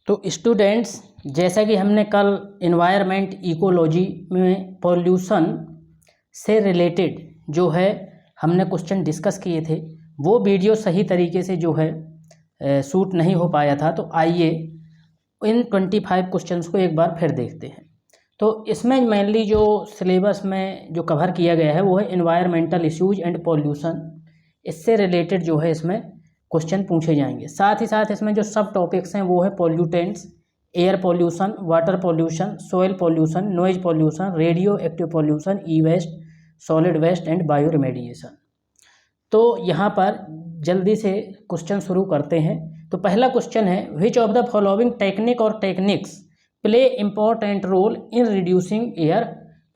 तो स्टूडेंट्स, जैसा कि हमने कल इन्वायरमेंट इकोलॉजी में पॉल्यूशन से रिलेटेड जो है हमने क्वेश्चन डिस्कस किए थे, वो वीडियो सही तरीके से जो है शूट नहीं हो पाया था। तो आइए इन 25 क्वेश्चंस को एक बार फिर देखते हैं। तो इसमें मेनली जो सिलेबस में जो कवर किया गया है वो है इन्वायरमेंटल इश्यूज एंड पॉल्यूशन। इससे रिलेटेड जो है इसमें क्वेश्चन पूछे जाएंगे। साथ ही साथ इसमें जो सब टॉपिक्स हैं वो है pollutants, air pollution, water pollution, soil pollution, noise pollution, radioactive pollution, e waste, solid waste and bioremediation. तो यहाँ पर जल्दी से क्वेश्चन शुरू करते हैं। तो पहला क्वेश्चन है, which of the following technique और techniques play important role in reducing air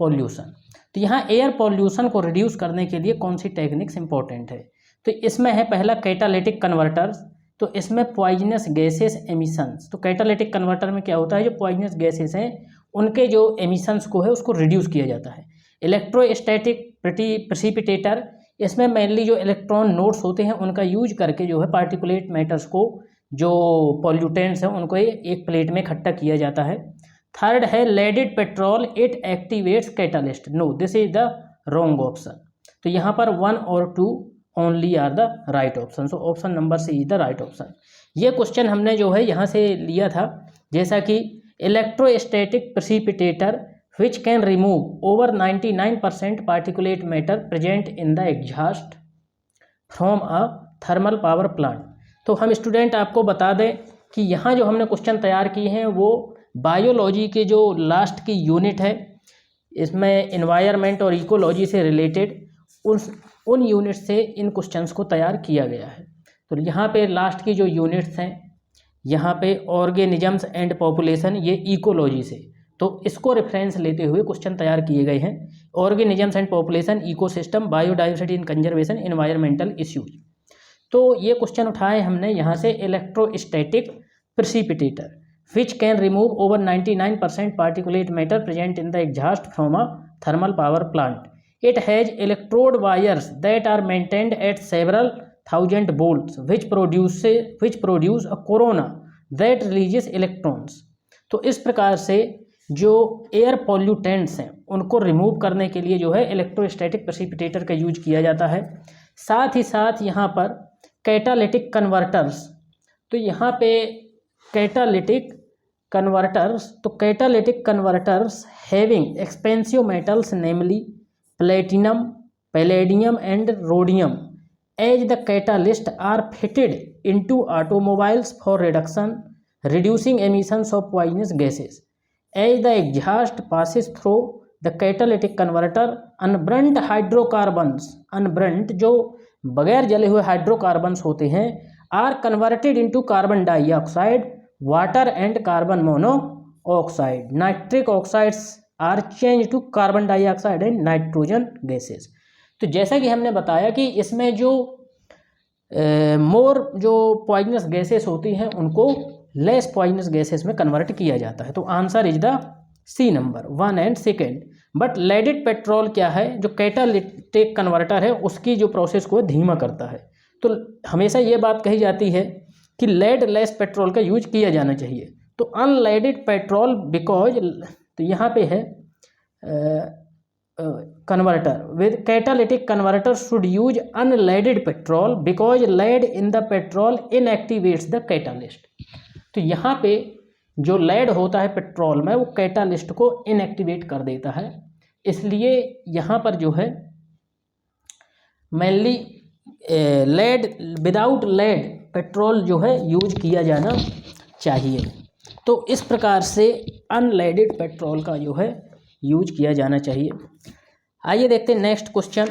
pollution. तो यहाँ एयर पॉल्यूशन को रिड्यूस करने के लिए कौन सी टेक्निक्स इंपॉर्टेंट है? तो इसमें है पहला कैटालिटिक कन्वर्टर्स। तो इसमें पॉइजनस गैसेस एमिशंस। तो कैटालिटिक कन्वर्टर में क्या होता है, जो पॉइजनस गैसेस हैं उनके जो एमिशंस को है उसको रिड्यूस किया जाता है। इलेक्ट्रोस्टैटिक प्रेसिपिटेटर, इसमें मेनली जो इलेक्ट्रॉन नोड्स होते हैं उनका यूज करके जो है पार्टिकुलेट मैटर्स को, जो पॉल्यूटेंट्स हैं उनको एक प्लेट में इकट्ठा किया जाता है। थर्ड है leaded petrol, it activates catalyst. No, this is the wrong option. तो यहाँ पर 1 और 2 only are the right option. So option number C is the right option. ये क्वेश्चन हमने जो है यहाँ से लिया था, जैसा कि electrostatic precipitator which can remove over 99% particulate matter present in the exhaust from a thermal power plant। तो हम स्टूडेंट आपको बता दें कि यहाँ जो हमने क्वेश्चन तैयार किए हैं वो बायोलॉजी के जो लास्ट की यूनिट है, इसमें इन्वायरमेंट और इकोलॉजी से रिलेटेड उन यूनिट से इन क्वेश्चंस को तैयार किया गया है। तो यहाँ पे लास्ट की जो यूनिट्स हैं, यहाँ पे ऑर्गेनिजम्स एंड पॉपुलेशन, ये इकोलॉजी से, तो इसको रेफरेंस लेते हुए क्वेश्चन तैयार किए गए हैं। Organisms and population, ecosystem, biodiversity in conservation, environmental issues. तो ये क्वेश्चन उठाए हमने यहाँ से। Electrostatic precipitator which can remove over 99% particulate matter present in the exhaust from a thermal power plant. It has electrode wires that are maintained at several thousand volts which produce a corona that releases electrons. तो इस प्रकार से जो air pollutants हैं उनको remove करने के लिए जो है इलेक्ट्रोस्टैटिक प्रेसिपिटेटर का यूज किया जाता है। साथ ही साथ यहाँ पर कैटालिटिक कन्वर्टर्स, तो यहाँ पे कैटालिटिक कन्वर्टर्स, तो catalytic converters having expensive metals namely platinum, palladium and rhodium as the catalyst are fitted into automobiles for reducing emissions of poisonous gases. As the exhaust passes through the catalytic converter, unburnt hydrocarbons, unburnt जो बगैर जले हुए hydrocarbons होते हैं, are converted into carbon dioxide, water and carbon monoxide. Nitric oxides are changed to carbon dioxide and nitrogen gases. तो जैसा कि हमने बताया कि इसमें जो मोर जो पॉइजनस गैसेस होती हैं उनको लेस पॉइजनस गैसेस में कन्वर्ट किया जाता है। तो answer is the C number 1 and 2। But leaded petrol क्या है, जो कैटालिटिक कन्वर्टर है उसकी जो प्रोसेस को धीमा करता है। तो हमेशा ये बात कही जाती है कि लेड लेस पेट्रोल का यूज किया जाना चाहिए। तो अनलेडेड पेट्रोल बिकॉज, तो यहाँ पे है converter with catalytic converter should use unleaded petrol because lead in the petrol inactivates the catalyst. तो यहाँ पे जो लेड होता है पेट्रोल में वो कैटालिस्ट को इनएक्टिवेट कर देता है, इसलिए यहाँ पर जो है mainly lead, without lead petrol जो है यूज किया जाना चाहिए। तो इस प्रकार से अनलेडेड पेट्रोल का जो है यूज किया जाना चाहिए। आइए देखते हैं नेक्स्ट क्वेश्चन।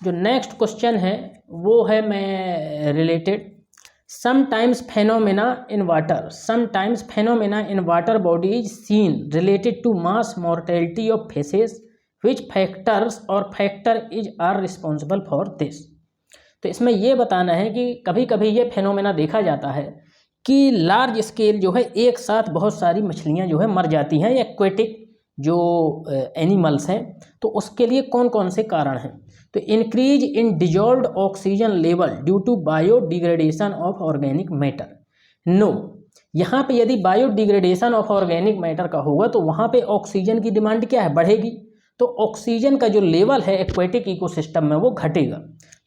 जो नेक्स्ट क्वेश्चन है वो है मैं related sometimes phenomena in water, sometimes phenomena in water body is seen related to mass mortality of fishes, which factors और factor is are responsible for this. तो इसमें ये बताना है कि कभी कभी ये फेनोमेना देखा जाता है कि लार्ज स्केल जो है एक साथ बहुत सारी मछलियाँ जो है मर जाती हैं, एक्वेटिक जो एनिमल्स हैं, तो उसके लिए कौन कौन से कारण हैं? तो increase in dissolved oxygen level due to biodegradation of organic matter. No, यहाँ पे यदि बायोडिग्रेडेशन ऑफ ऑर्गेनिक मैटर का होगा तो वहाँ पे ऑक्सीजन की डिमांड क्या है? बढ़ेगी। तो ऑक्सीजन का जो लेवल है एक्वेटिक इकोसिस्टम में वो घटेगा।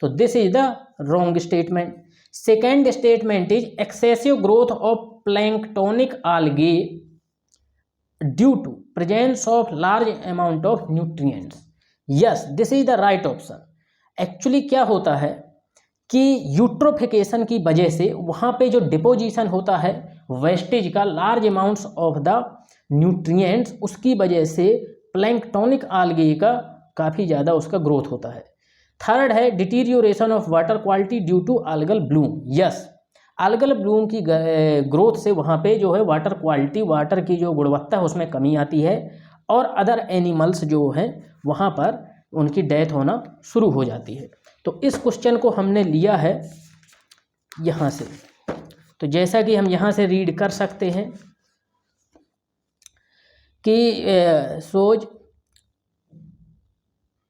तो this is the wrong statement. Second statement is excessive growth of planktonic algae due to presence of large amount of nutrients. Yes, this is the right option. Actually क्या होता है कि eutrophication की वजह से वहाँ पे जो डिपोजिशन होता है वेस्टेज का large amounts of the nutrients, उसकी वजह से प्लैंक्टोनिक algae का काफ़ी ज़्यादा उसका ग्रोथ होता है। थर्ड है deterioration of water quality due to algal bloom. Yes, algal bloom की ग्रोथ से वहाँ पे जो है वाटर क्वालिटी, वाटर की जो गुणवत्ता है उसमें कमी आती है और अदर एनिमल्स जो हैं वहाँ पर उनकी डेथ होना शुरू हो जाती है। तो इस क्वेश्चन को हमने लिया है यहाँ से। तो जैसा कि हम यहाँ से रीड कर सकते हैं कि सोज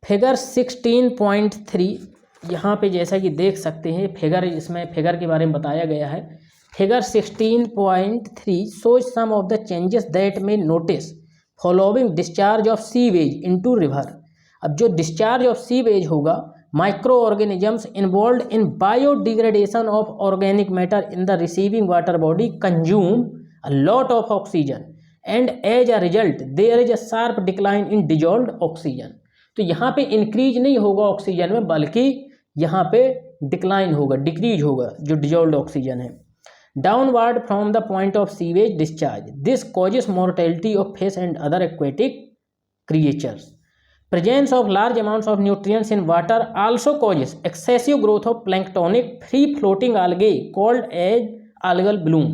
फिगर 16.3 यहाँ पे जैसा कि देख सकते हैं फिगर, इसमें फिगर के बारे में बताया गया है। Figure 16.3 shows some of the changes that may notice following discharge of sewage into river. अब जो डिस्चार्ज ऑफ सीवेज होगा, micro organisms involved in biodegradation of organic matter in the receiving water body consume a lot of oxygen and as a result there is a sharp decline in dissolved oxygen. तो यहाँ पे increase नहीं होगा oxygen में, बल्कि यहाँ पे decline होगा, डिक्रीज होगा जो डिजॉल्व्ड ऑक्सीजन है। Downward from the point of sewage discharge, this causes mortality of fish and other aquatic creatures. Presence of large amounts of nutrients in water also causes excessive growth of planktonic free floating algae called as algal bloom,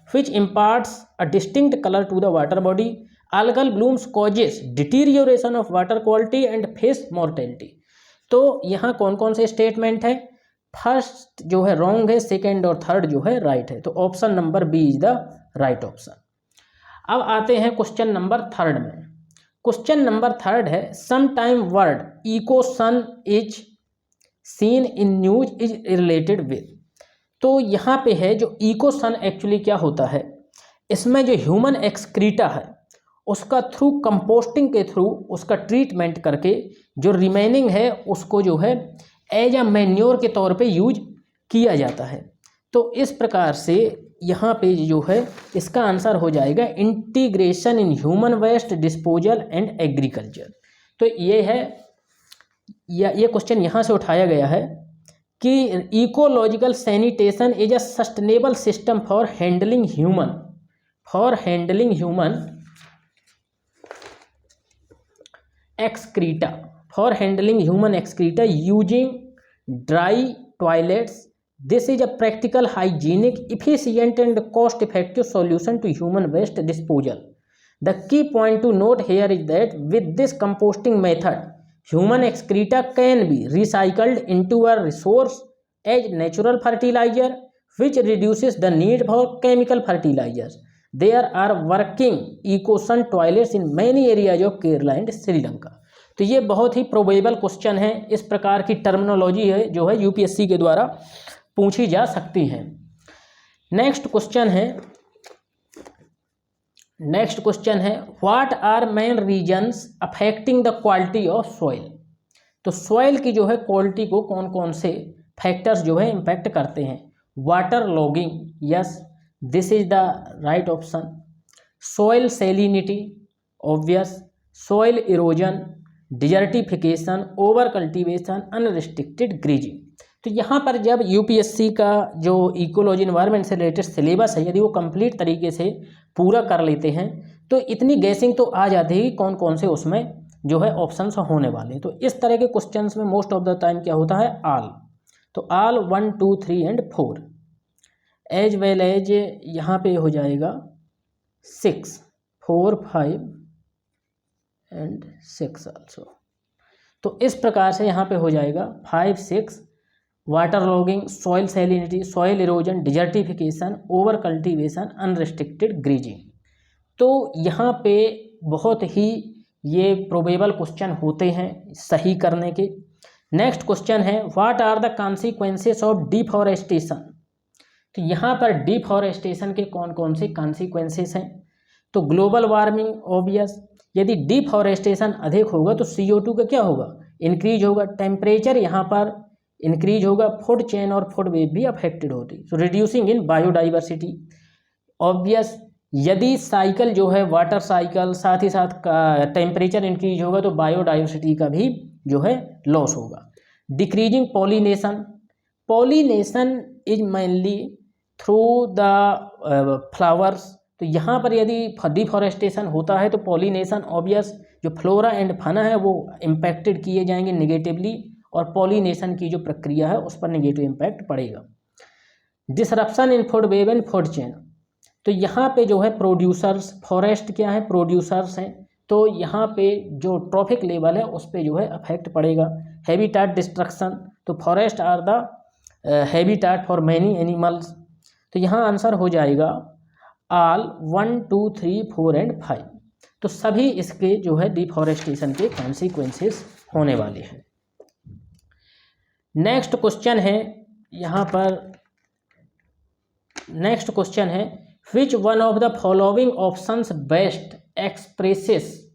which imparts a distinct color to the water body. Algal blooms causes deterioration of water quality and fish mortality. तो यहाँ कौन कौन से statement है? First जो है wrong है, second और थर्ड जो है राइट है। तो option number B is the right option. अब आते हैं क्वेश्चन नंबर थर्ड में। क्वेश्चन नंबर थर्ड है some time word ecosan is seen in news is related with. तो यहाँ पे है जो इकोसन एक्चुअली क्या होता है, इसमें जो ह्यूमन एक्सक्रीटा है उसका थ्रू कंपोस्टिंग के थ्रू उसका ट्रीटमेंट करके जो रिमेनिंग है उसको जो है एज अ मैन्योर के तौर पे यूज किया जाता है। तो इस प्रकार से यहाँ पे जो है इसका आंसर हो जाएगा integration in human waste disposal and agriculture. तो ये है, ये क्वेश्चन यहाँ से उठाया गया है कि ecological sanitation is a sustainable system for handling human excreta using dry toilets. This is a practical, hygienic, efficient and cost-effective solution to human waste disposal. The key point to note here is that with this composting method, human excreta can be recycled into a resource as natural fertilizer, which reduces the need for chemical fertilizers. There are working ecosun toilets in many areas of Kerala and Sri Lanka. तो ये बहुत ही probable question है। इस प्रकार की terminology है जो है यूपीएससी के द्वारा पूछी जा सकती है। नेक्स्ट क्वेश्चन है what are main reasons affecting the quality of soil. तो सॉइल की जो है क्वालिटी को कौन कौन से फैक्टर्स जो है इम्पैक्ट करते हैं? Water logging, yes, this is the right option. Soil salinity, obvious. Soil erosion, desertification, over cultivation, unrestricted greasing. तो यहाँ पर जब यूपीएससी का जो इकोलॉजी एनवायरनमेंट से रिलेटेड सिलेबस है यदि वो कंप्लीट तरीके से पूरा कर लेते हैं तो इतनी गैसिंग तो आ जाती है कि कौन कौन से उसमें जो है ऑप्शंस होने वाले। तो इस तरह के क्वेश्चंस में मोस्ट ऑफ द टाइम क्या होता है? आल। तो आल 1, 2, 3 एंड 4 एज वेल एज यहाँ पे हो जाएगा 6, 4, 5 एंड 6 आल्सो। तो इस प्रकार से यहाँ पे हो जाएगा 5, 6, water logging, soil salinity, soil erosion, desertification, over cultivation, unrestricted greasing. तो यहाँ पे बहुत ही ये प्रोबेबल क्वेश्चन होते हैं सही करने के। नेक्स्ट क्वेश्चन है what are the consequences of deforestation. तो यहाँ पर डिफॉरेस्टेशन के कौन कौन से कॉन्सिक्वेंसेस हैं। तो ग्लोबल वार्मिंग ऑब्वियस, यदि डिफॉरेस्टेशन अधिक होगा तो CO2 का क्या होगा, इंक्रीज होगा। टेम्परेचर यहाँ पर इंक्रीज होगा, फूड चेन और फूड वेब भी अफेक्टेड होती। सो रिड्यूसिंग इन बायोडाइवर्सिटी ऑब्वियस, यदि साइकिल जो है वाटर साइकिल साथ ही साथ टेम्परेचर इंक्रीज होगा तो बायोडाइवर्सिटी का भी जो है लॉस होगा। Decreasing pollination, pollination is mainly through the flowers. तो यहाँ पर यदि डिफॉरेस्टेशन होता है तो पॉलिनेशन ऑब्वियस जो फ्लोरा एंड फाना है वो इम्पैक्टेड किए जाएंगे नेगेटिवली, और पॉलिनेशन की जो प्रक्रिया है उस पर नेगेटिव इम्पैक्ट पड़ेगा। Disruption in food web and food chain, तो यहाँ पे जो है प्रोड्यूसर्स, फॉरेस्ट क्या है, प्रोड्यूसर्स हैं, तो यहाँ पे जो ट्रॉफिक लेवल है उस पर जो है अफेक्ट पड़ेगा। हैबिटाट डिस्ट्रक्शन, तो forest are the habitat for many animals. तो यहाँ आंसर हो जाएगा ऑल 1, 2, 3, 4 एंड 5। तो सभी इसके जो है डिफॉरेस्टेशन के कॉन्सिक्वेंसेस होने वाले हैं। नेक्स्ट क्वेश्चन है यहाँ पर, नेक्स्ट क्वेश्चन है which one of the following options best expresses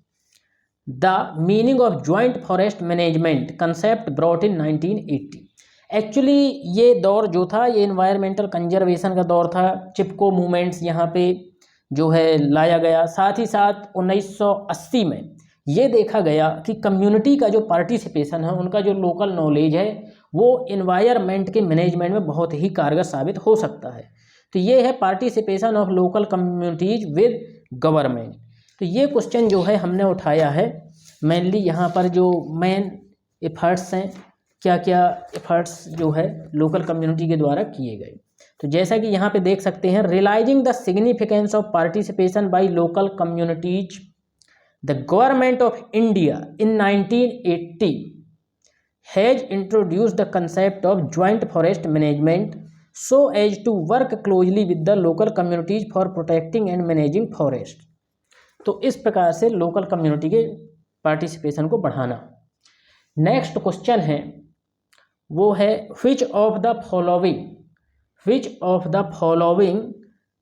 the meaning of joint forest management concept brought in 1980। Actually ये दौर जो था ये इन्वायरमेंटल कंजर्वेशन का दौर था। चिपको मूवमेंट्स यहाँ पे जो है लाया गया। साथ ही साथ 1980 में ये देखा गया कि कम्युनिटी का जो पार्टिसिपेशन है, उनका जो लोकल नॉलेज है वो इन्वायरमेंट के मैनेजमेंट में बहुत ही कारगर साबित हो सकता है। तो ये है participation of local communities with government. तो ये क्वेश्चन जो है हमने उठाया है मेनली यहाँ पर जो मेन एफर्ट्स हैं, क्या क्या एफर्ट्स जो है लोकल कम्युनिटी के द्वारा किए गए। तो जैसा कि यहाँ पे देख सकते हैं, realising the significance of participation by local communities, the government of India in 1980 has introduced the concept of joint forest management so as to work closely with the local communities for protecting and managing forest। तो इस प्रकार से local community के participation को बढ़ाना। Next question है वो है which of the following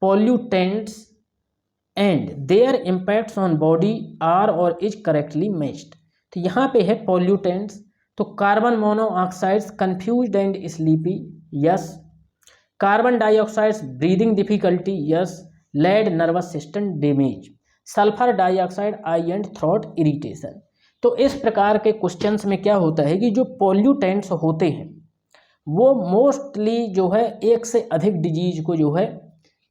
pollutants and their impacts on body are or is correctly matched। तो यहाँ पे है pollutants, तो carbon monoxides confused and sleepy, yes. Carbon dioxide breathing difficulty, yes. Lead nervous system damage, sulphur dioxide eye and throat irritation. तो इस प्रकार के questions में क्या होता है कि जो पॉल्यूटेंट्स होते हैं वो मोस्टली जो है एक से अधिक डिजीज को जो है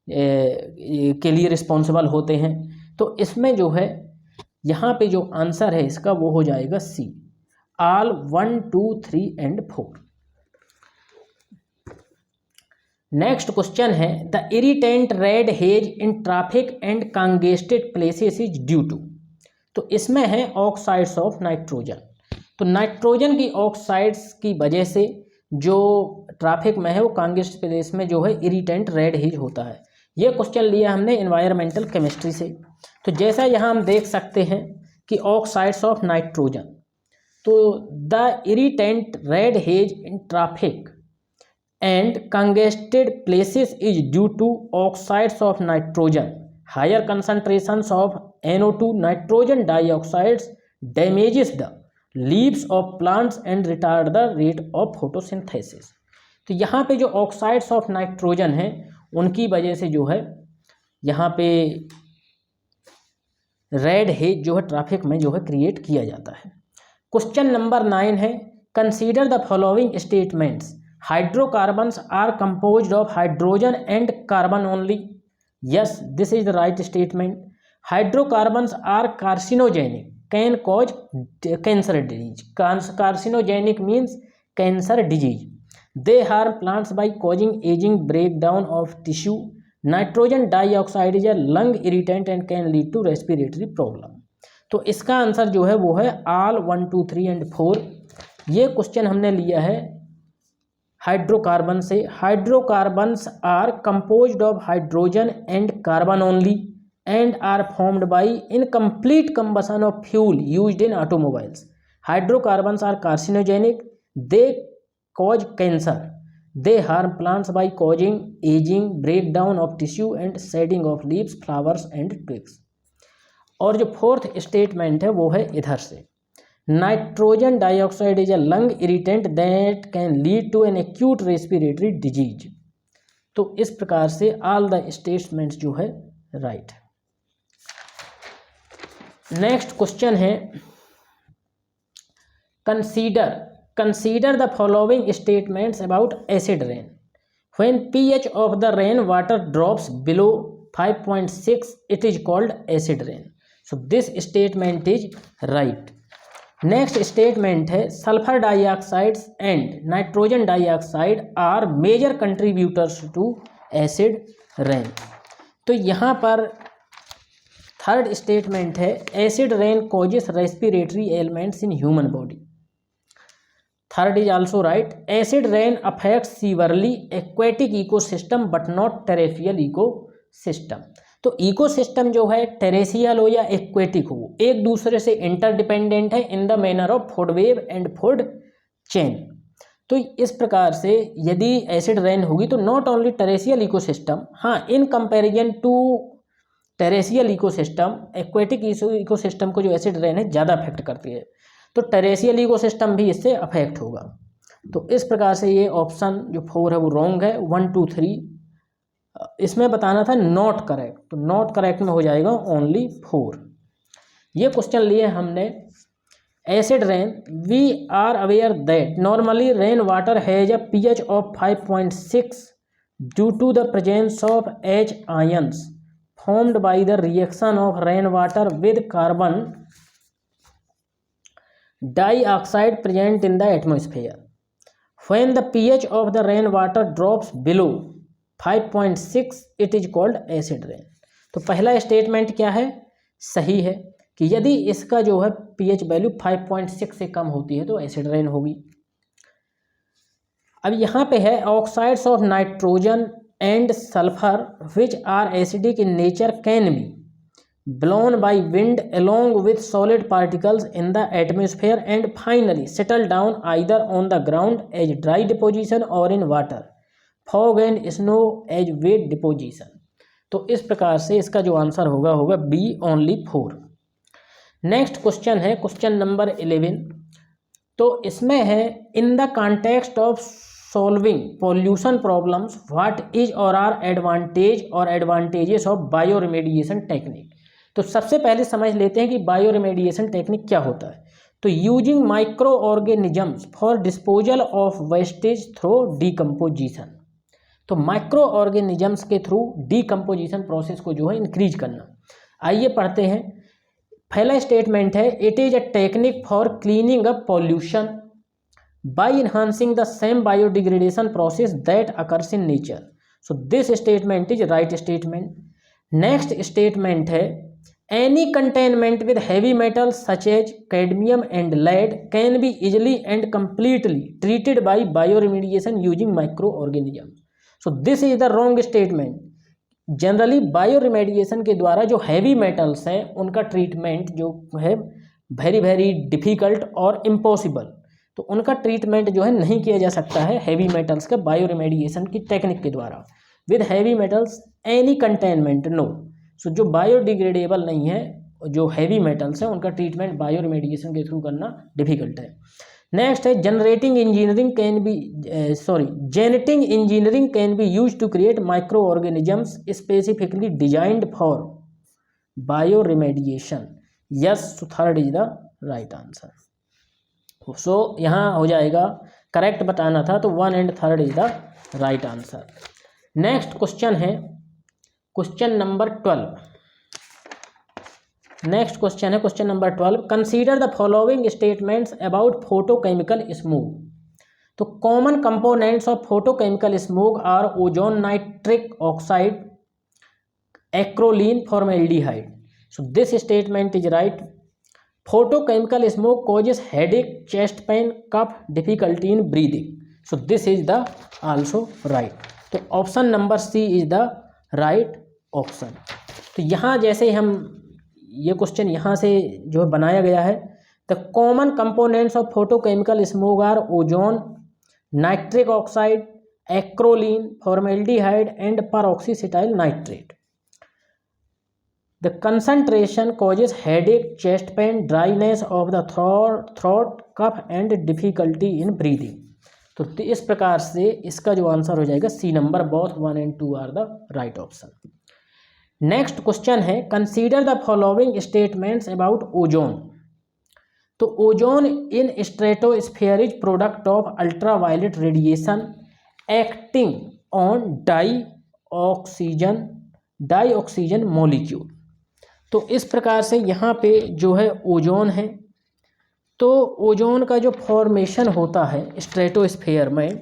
के लिए रिस्पॉन्सिबल होते हैं। तो इसमें जो है यहाँ पे जो आंसर है इसका वो हो जाएगा C, all 1, 2, 3 and 4। Next question है the irritant red haze in traffic and congested places is due to. तो इसमें है ऑक्साइड्स ऑफ नाइट्रोजन। तो नाइट्रोजन की ऑक्साइड्स की वजह से जो ट्रैफिक में है वो कंजेस्टेड प्लेस में जो है इरिटेंट रेड हेज होता है। ये क्वेश्चन लिया हमने इन्वायरमेंटल केमिस्ट्री से। तो जैसा यहाँ हम देख सकते हैं कि ऑक्साइड्स ऑफ नाइट्रोजन, तो the irritant red haze in traffic and congested places is due to oxides of nitrogen, higher concentrations of NO2 nitrogen dioxides damages the leaves of plants and retard the rate of photosynthesis। तो यहाँ पे जो oxides of nitrogen हैं उनकी वजह से जो है यहाँ पे रेड हेज जो है ट्रैफिक में जो है क्रिएट किया जाता है। क्वेश्चन नंबर 9 है consider the following statements, hydrocarbons are composed of hydrogen and carbon only, yes, this is the right statement। hydrocarbons are carcinogenic, can cause cancer disease, carcinogenic means cancer disease, they harm plants by causing aging, breakdown of tissue, nitrogen dioxide is a lung irritant and can lead to respiratory problem। तो इसका answer जो है वो है all 1, 2, 3 and 4। ये question हमने लिया है हाइड्रोकार्बन से। Hydrocarbons are composed of hydrogen and carbon only and are formed by incomplete combustion of fuel used in automobiles. Hydrocarbons are carcinogenic. They cause cancer. They harm plants by causing aging, breakdown of tissue and shedding of leaves, flowers and twigs. और जो fourth statement है वो है इधर से, nitrogen dioxide is a lung irritant that can lead to an acute respiratory disease. तो इस प्रकार से ऑल द स्टेटमेंट्स जो है राइट। नेक्स्ट क्वेश्चन है consider the following statements about acid rain. When pH of the rain water drops below 5.6 it is called acid rain. So this statement is right. Next statement है sulphur dioxides and nitrogen dioxide are major contributors to acid rain. तो यहाँ पर third statement है acid rain causes respiratory ailments in human body. Third is also right. Acid rain affects severely aquatic ecosystem but not terrestrial ecosystem. तो ecosystem जो है टेरेसियल हो या aquatic हो, एक दूसरे से इंटरडिपेंडेंट है in the manner of food web and food chain. तो इस प्रकार से यदि एसिड रेन होगी तो नॉट ओनली टेरेसियल इकोसिस्टम, हाँ in comparison to terrestrial ecosystem aquatic ecosystem को जो एसिड रेन है ज़्यादा अफेक्ट करती है, तो टेरेसियल इकोसिस्टम भी इससे अफेक्ट होगा। तो इस प्रकार से ये ऑप्शन जो 4 है वो रॉन्ग है। 1 2 3 इसमें बताना था नॉट करेक्ट, तो नॉट करेक्ट में हो जाएगा ओनली 4। ये क्वेश्चन लिए हमने acid rain. We are aware that normally rain water has a pH of 5.6 due to the presence of H ions formed by the reaction of rainwater with carbon dioxide present in the atmosphere. When the pH of the rainwater drops below 5.6 it is called acid rain. तो पहला statement क्या है, सही है कि यदि इसका जो है pH वैल्यू 5.6 से कम होती है तो एसिड रेन होगी। अब यहाँ पे है oxides of nitrogen and sulphur which are acidic in nature can be blown by wind along with solid particles in the atmosphere and finally settle down either on the ground as dry deposition or in water, fog and snow as wet deposition. तो इस प्रकार से इसका जो answer होगा B only 4। Next question है question number 11। तो इसमें है in the context of solving pollution problems what is और आर एडवांटेज और advantages of bio remediation technique. तो सबसे पहले समझ लेते हैं कि बायो रिमेडिएशन टेक्निक क्या होता है। तो using micro organisms for disposal of wastage through decomposition. तो माइक्रो ऑर्गेनिजम्स के थ्रू डीकम्पोजिशन प्रोसेस को जो है इंक्रीज करना। आइए पढ़ते हैं। पहला स्टेटमेंट है it is a technique for cleaning up pollution by enhancing the same biodegradation process that occurs in nature. So this statement is right statement. Next statement है any containment with heavy metals such as cadmium and lead can be easily and completely treated by bioremediation using microorganisms. So this is the wrong statement. Generally bioremediation के द्वारा जो heavy metals हैं उनका treatment जो है very difficult और impossible, तो उनका treatment जो है नहीं किया जा सकता है heavy metals का bioremediation की टेक्निक के द्वारा। With heavy metals any containment no. सो जो बायोडिग्रेडेबल नहीं है, जो हैवी मेटल्स हैं उनका ट्रीटमेंट बायो रिमेडिएशन के थ्रू करना डिफिकल्ट है। नेक्स्ट है genetic engineering can be use to create micro organisms specifically designed for bio remediation. Yes, third is the right answer. So यहाँ हो जाएगा करेक्ट बताना था, तो 1 and 3 is the right answer. Next question है question number 12। Next question है question number 12। Consider the following statements about photochemical smoke. तो common components of photochemical smoke are ozone, nitric oxide, acrolein, formaldehyde. So this statement is right. Photochemical smoke causes headache, chest pain, cough, difficulty in breathing. So this is the also right. तो option number C is the right option. तो यहाँ जैसे हम ये question यहाँ से जो है बनाया गया है, the common components of photochemical smoke are ozone, nitric oxide, acrolein, formaldehyde and peroxyacetyl nitrate. The concentration causes headache, chest pain, dryness of the throat, cough and difficulty in breathing. तो इस प्रकार से इसका जो आंसर हो जाएगा C number. Both 1 and 2 are the right option. Next question है, consider the following statements about ozone. तो ozone in stratosphere product of ultraviolet radiation acting on dioxygen molecule. तो इस प्रकार से यहाँ पे जो है ओजोन है, तो ओजोन का जो फॉर्मेशन होता है स्ट्रेटोस्फेयर में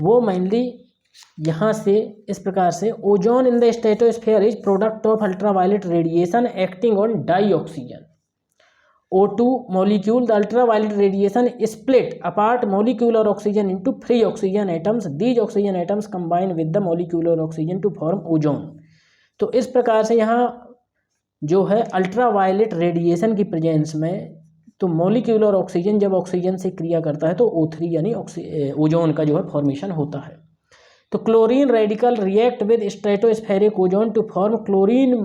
वो मेनली यहाँ से इस प्रकार से, ozone in the stratosphere is product of ultraviolet radiation acting on dioxygen O2 molecule. The ultraviolet radiation split apart molecular oxygen into free oxygen atoms. These oxygen atoms combine with the molecular oxygen to form ozone. तो इस प्रकार से यहाँ जो है ultraviolet radiation की presence में, तो मोलिक्यूलर ऑक्सीजन जब ऑक्सीजन से क्रिया करता है तो O3 यानी ओजोन का जो है फॉर्मेशन होता है. तो chlorine radical react with stratospheric ozone to form chlorine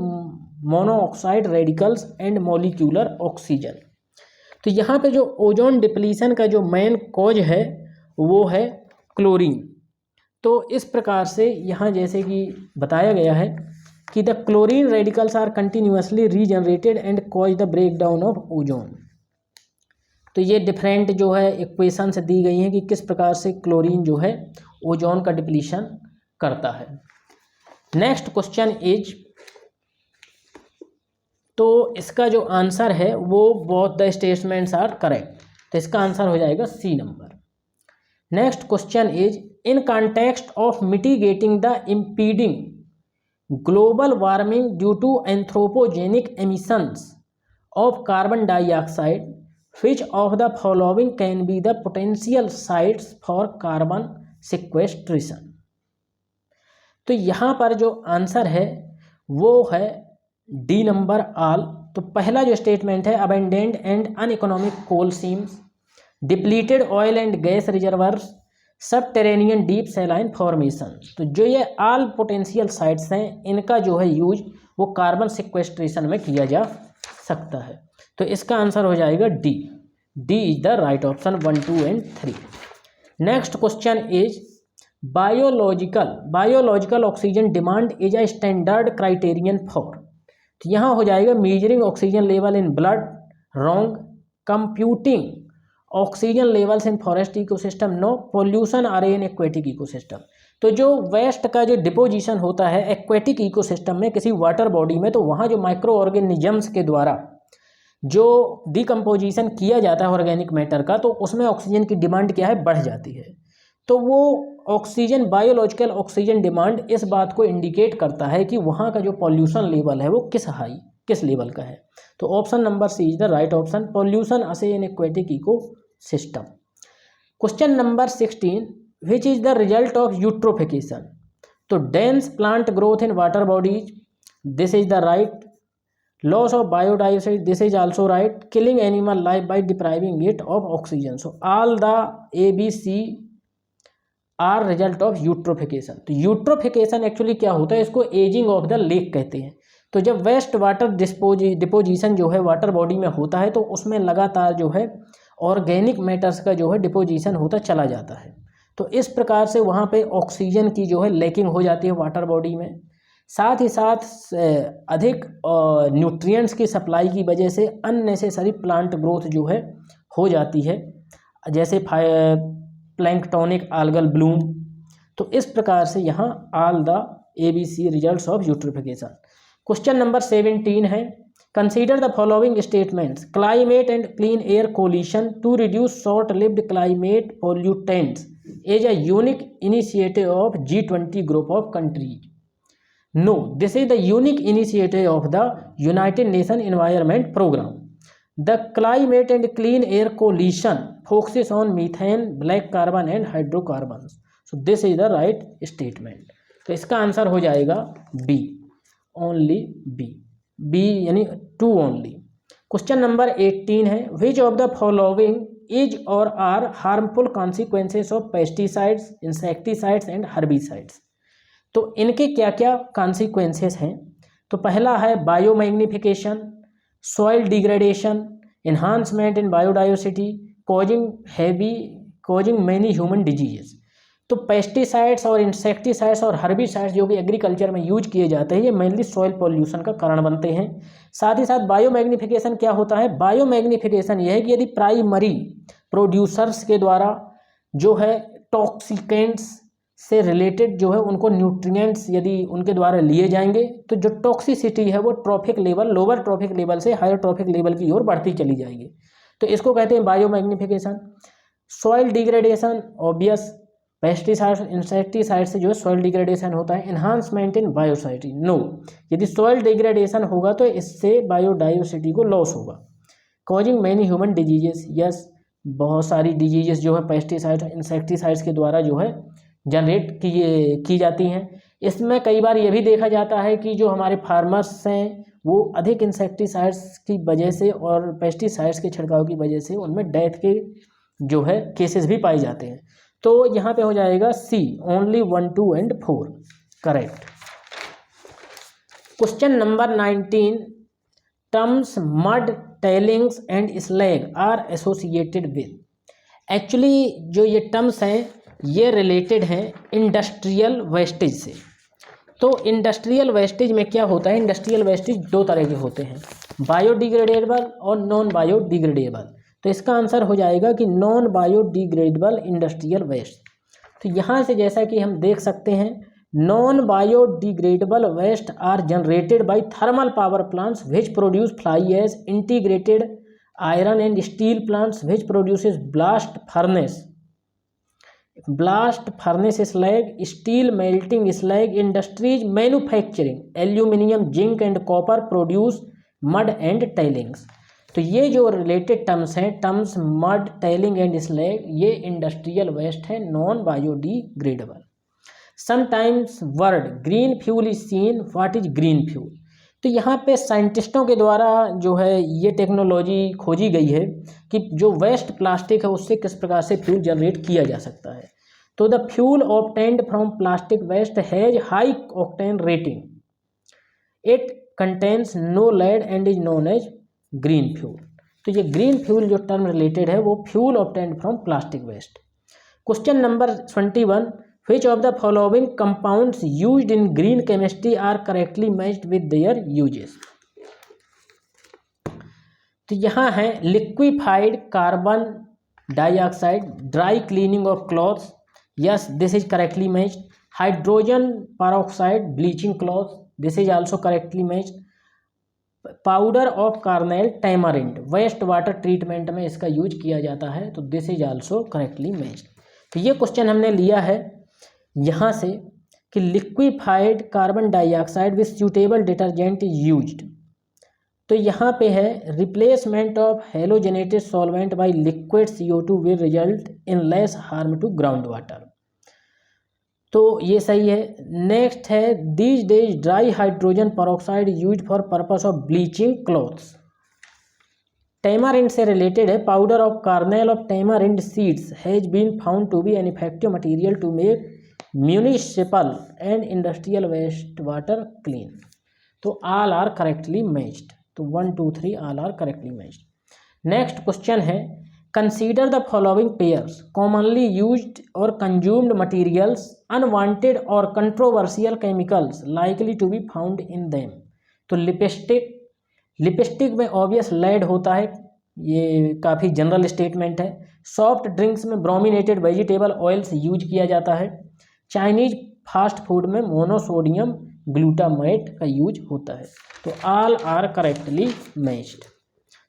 monoxide radicals and molecular oxygen. तो यहाँ पे जो ओजोन डिप्लीशन का जो मेन कॉज है वो है क्लोरीन. तो इस प्रकार से यहाँ जैसे कि बताया गया है कि the chlorine radicals are continuously regenerated and cause the break down of ozone. तो ये डिफरेंट जो है इक्वेशंस दी गई हैं कि किस प्रकार से क्लोरीन जो है ओजोन का डिप्लीशन करता है. नेक्स्ट क्वेश्चन इज, तो इसका जो आंसर है वो both the statements are correct. तो इसका आंसर हो जाएगा C number. Next question is, in context of mitigating the impeding global warming due to anthropogenic emissions of carbon dioxide, which of the following can be the potential sites for carbon sequestration. तो यहाँ पर जो answer है वो है D number all. तो पहला जो स्टेटमेंट है, abundant and uneconomic coal seams, depleted oil and gas reservoirs, subterranean deep saline formation. तो जो ये ऑल पोटेंशियल साइट्स हैं इनका जो है यूज वो कार्बन सिक्वेस्ट्रेशन में किया जा सकता है. तो इसका आंसर हो जाएगा D. D is the right option 1, 2 and 3. Next question is, biological oxygen demand is a standard criterion for. तो यहाँ हो जाएगा measuring oxygen level in blood, wrong. Computing oxygen levels in forest ecosystem, no. Pollution are in aquatic ecosystem. तो जो waste का जो deposition होता है एक्वेटिक इकोसिस्टम में किसी वाटर बॉडी में, तो वहाँ जो माइक्रो ऑर्गेनिजम्स के द्वारा जो डिकम्पोजिशन किया जाता है ऑर्गेनिक मैटर का, तो उसमें ऑक्सीजन की डिमांड क्या है, बढ़ जाती है. तो वो ऑक्सीजन, बायोलॉजिकल ऑक्सीजन डिमांड इस बात को इंडिकेट करता है कि वहाँ का जो पॉल्यूशन लेवल है वो किस लेवल का है. तो option number C is the right option, pollution assay in aquatic ecosystem. Question number 16, which is the result of eutrophication. तो dense plant growth in water bodies, this is the right. Loss of biodiversity, this is also right. Killing animal life by depriving it of oxygen. So all the ABC are result of eutrophication. तो eutrophication actually क्या होता है, इसको ageing of the lake कहते हैं. तो जब waste water deposition जो है वाटर बॉडी में होता है तो उसमें लगातार जो है ऑर्गेनिक मैटर्स का जो है डिपोजिशन होता चला जाता है. तो इस प्रकार से वहाँ पे ऑक्सीजन की जो है लेकिंग हो जाती है वाटर बॉडी में. साथ ही साथ अधिक न्यूट्रिएंट्स की सप्लाई की वजह से अननेसेसरी प्लांट ग्रोथ जो है हो जाती है, जैसे प्लैंक्टोनिक आल्गल ब्लूम. तो इस प्रकार से यहाँ all the ABC results of eutrophication. Question number 17 है, consider the following statements. Climate and clean air coalition to reduce short lived climate pollutants is a unique initiative of G20 group of countries. No, this is the unique initiative of the United Nations Environment Program. The Climate and Clean Air Coalition focuses on methane, black carbon and hydrocarbons. So this is the right statement. तो इसका answer हो जाएगा B. Only B यानी 2 only. Question number 18 है, which of the following is और are harmful consequences of pesticides, insecticides and herbicides. तो इनके क्या क्या कॉन्सिक्वेंसेस हैं? तो पहला है biomagnification, soil degradation, enhancement in biodiversity, causing many human diseases. तो पेस्टिसाइड्स और इंसेक्टिसाइड्स और हर्बिसाइड्स जो कि एग्रीकल्चर में यूज किए जाते हैं, ये मेनली सॉइल पॉल्यूशन का कारण बनते हैं। साथ ही साथ बायोमैग्निफिकेशन क्या होता है? बायोमैग्निफिकेशन यह है कि यदि प्राइमरी प्रोड्यूसर्स के द्वारा जो है टॉक्सिकेंट्स से रिलेटेड जो है उनको न्यूट्रिएंट्स यदि उनके द्वारा लिए जाएंगे तो जो टॉक्सिसिटी है वो trophic level, lower trophic level से हायर ट्रॉफिक लेवल की ओर बढ़ती चली जाएगी। तो इसको कहते हैं biomagnification. Soil degradation, obvious, pesticides insecticide से जो है सॉइल डिग्रेडेशन होता है। एनहांसमेंट इन बायोडाइवर्सिटी, नो, यदि सॉइल डिग्रेडेशन होगा तो इससे बायोडाइवर्सिटी को लॉस होगा। Causing many human diseases, yes, बहुत सारी डिजीजेस जो है पेस्टिसाइड इंसेक्टिसाइड्स के द्वारा जो है जनरेट की जाती हैं। इसमें कई बार ये भी देखा जाता है कि जो हमारे फार्मर्स हैं वो अधिक इंसेक्टिसाइड्स की वजह से और पेस्टिसाइड्स के छिड़काव की वजह से उनमें डेथ के जो है केसेस भी पाए जाते हैं। तो यहाँ पे हो जाएगा C, only 1, 2 and 4 correct. Question number 19, terms mud, tailings and slag are associated with. Actually जो ये टर्म्स हैं ये रिलेटेड हैं इंडस्ट्रियल वेस्टेज से। तो इंडस्ट्रियल वेस्टेज में क्या होता है? इंडस्ट्रियल वेस्टेज दो तरह के होते हैं, बायोडिग्रेडेबल और नॉन बायोडिग्रेडेबल। तो इसका आंसर हो जाएगा कि नॉन बायोडिग्रेडेबल इंडस्ट्रियल वेस्ट। तो यहाँ से जैसा कि हम देख सकते हैं, non biodegradable waste are generated by thermal power plants which produce fly ash, integrated iron and steel plants which produces blast furnace slag, steel melting slag, industries manufacturing aluminium, zinc and copper produce mud and tailings. तो ये जो related terms हैं, terms mud, tailing and slag, ये industrial waste है, non biodegradable. Sometimes word green fuel is seen, what is green fuel? तो यहाँ पे साइंटिस्टों के द्वारा जो है ये टेक्नोलॉजी खोजी गई है कि जो वेस्ट प्लास्टिक है उससे किस प्रकार से फ्यूल जनरेट किया जा सकता है। तो the fuel obtained from plastic waste has high octane rating, it contains no lead and is known as green fuel. तो ये ग्रीन फ्यूल जो टर्म रिलेटेड है वो fuel obtained from plastic waste. Question number 21, which of the following compounds used in green chemistry are correctly matched with their uses? तो यहाँ है liquefied carbon dioxide, dry cleaning of clothes, yes, this is correctly matched. Hydrogen peroxide, bleaching clothes, this is also correctly matched. Powder of carnel tamarind, waste water treatment में इसका use किया जाता है, तो this is also correctly matched. तो ये question हमने लिया है यहाँ से कि liquefied carbon dioxide with suitable detergent is used. तो यहाँ पे है replacement of halogenated solvent by liquid CO2 will result in less harm to ground water. तो ये सही है। नेक्स्ट है these days dry hydrogen peroxide used for purpose of bleaching clothes. Tamarind से रिलेटेड है, powder of kernel of tamarind seeds has been found to be an effective material to make municipal and industrial waste water clean. तो all are correctly matched. तो 1, 2, 3 all are correctly matched. Next question है consider the following pairs commonly used और consumed materials, unwanted और controversial chemicals likely to be found in them. तो lipstick में obvious lead होता है, ये काफ़ी जनरल स्टेटमेंट है। सॉफ्ट ड्रिंक्स में ब्रोमिनेटेड वेजिटेबल ऑयल्स यूज किया जाता है। चाइनीज फास्ट फूड में मोनोसोडियम ग्लूटामेट का यूज होता है। तो ऑल आर करेक्टली मैच्ड।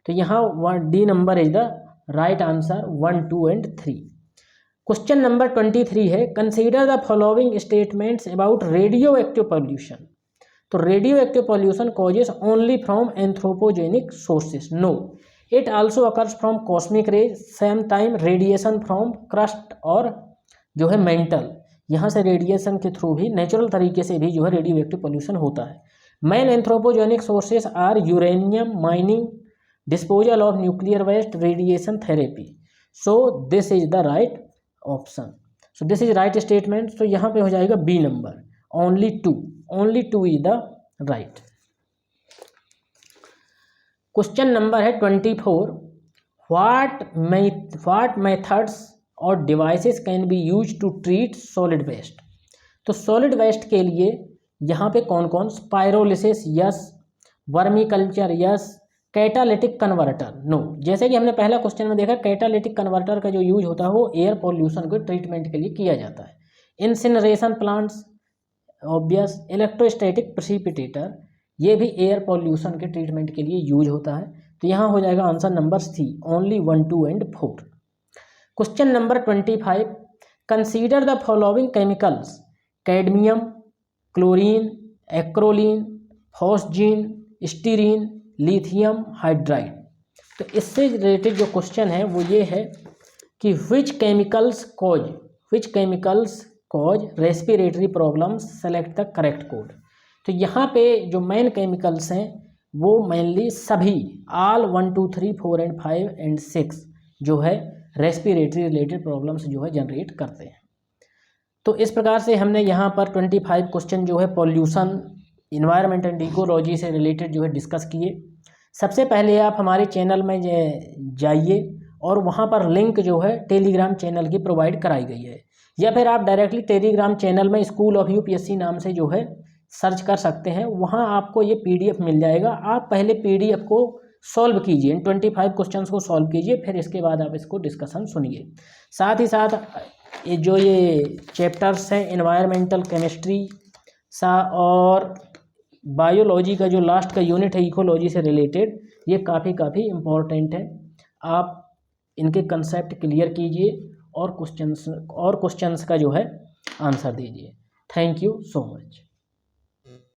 तो यहाँ D number is the right answer, 1, 2 and 3। Question number 23 है consider the following statements about radioactive pollution. तो radioactive pollution causes only from anthropogenic sources, no, it also occurs from cosmic raise, same time radiation from crust और जो है mental, यहाँ से radiation के through भी natural तरीके से भी जो है रेडियो एक्टिव पॉल्यूशन होता है। Main anthropogenic sources are uranium mining, disposal of nuclear waste, radiation therapy. So this is the right option. So this is right statement. तो यहाँ पे हो जाएगा B number, only two is the right. Question number है 24, what methods और devices can be use to treat solid waste. तो solid waste के लिए यहाँ पे कौन कौन, pyrolysis yes, vermiculture yes, catalytic converter no. जैसे कि हमने पहला क्वेश्चन में देखा, कैटालिटिक कन्वर्टर का जो यूज होता है वो एयर पॉल्यूशन को ट्रीटमेंट के लिए किया जाता है। Incineration plants obvious, electrostatic precipitator ये भी एयर पॉल्यूशन के ट्रीटमेंट के लिए यूज होता है। तो यहाँ हो जाएगा answer number C, only 1, 2 and 4। Question number 25, consider the following chemicals, cadmium, chlorine, acrolein, phosgene, styrene, lithium hydride. तो इससे रिलेटेड जो क्वेश्चन है वो ये है कि which chemicals cause respiratory problems, select the correct code. तो यहाँ पे जो मेन केमिकल्स हैं वो मेनली सभी ऑल 1, 2, 3, 4 एंड 5 एंड 6 जो है रेस्पिरेटरी रिलेटेड प्रॉब्लम्स जो है जनरेट करते हैं। तो इस प्रकार से हमने यहाँ पर 25 क्वेश्चन जो है पॉल्यूशन, इन्वायरमेंट एंड इकोलॉजी से रिलेटेड जो है डिस्कस किए। सबसे पहले आप हमारे चैनल में जाइए और वहाँ पर लिंक जो है टेलीग्राम चैनल की प्रोवाइड कराई गई है, या फिर आप डायरेक्टली टेलीग्राम चैनल में स्कूल ऑफ यूपीएससी नाम से जो है सर्च कर सकते हैं, वहाँ आपको ये पीडीएफ मिल जाएगा। आप पहले पीडीएफ को सॉल्व कीजिए, इन 25 क्वेश्चंस को सॉल्व कीजिए, फिर इसके बाद आप इसको डिस्कशन सुनिए। साथ ही साथ ये चैप्टर्स हैं एनवायरमेंटल केमिस्ट्री और बायोलॉजी का जो लास्ट का यूनिट है इकोलॉजी से रिलेटेड, ये काफ़ी इम्पोर्टेंट है। आप इनके कंसेप्ट क्लियर कीजिए और क्वेश्चंस का जो है आंसर दीजिए। Thank you so much.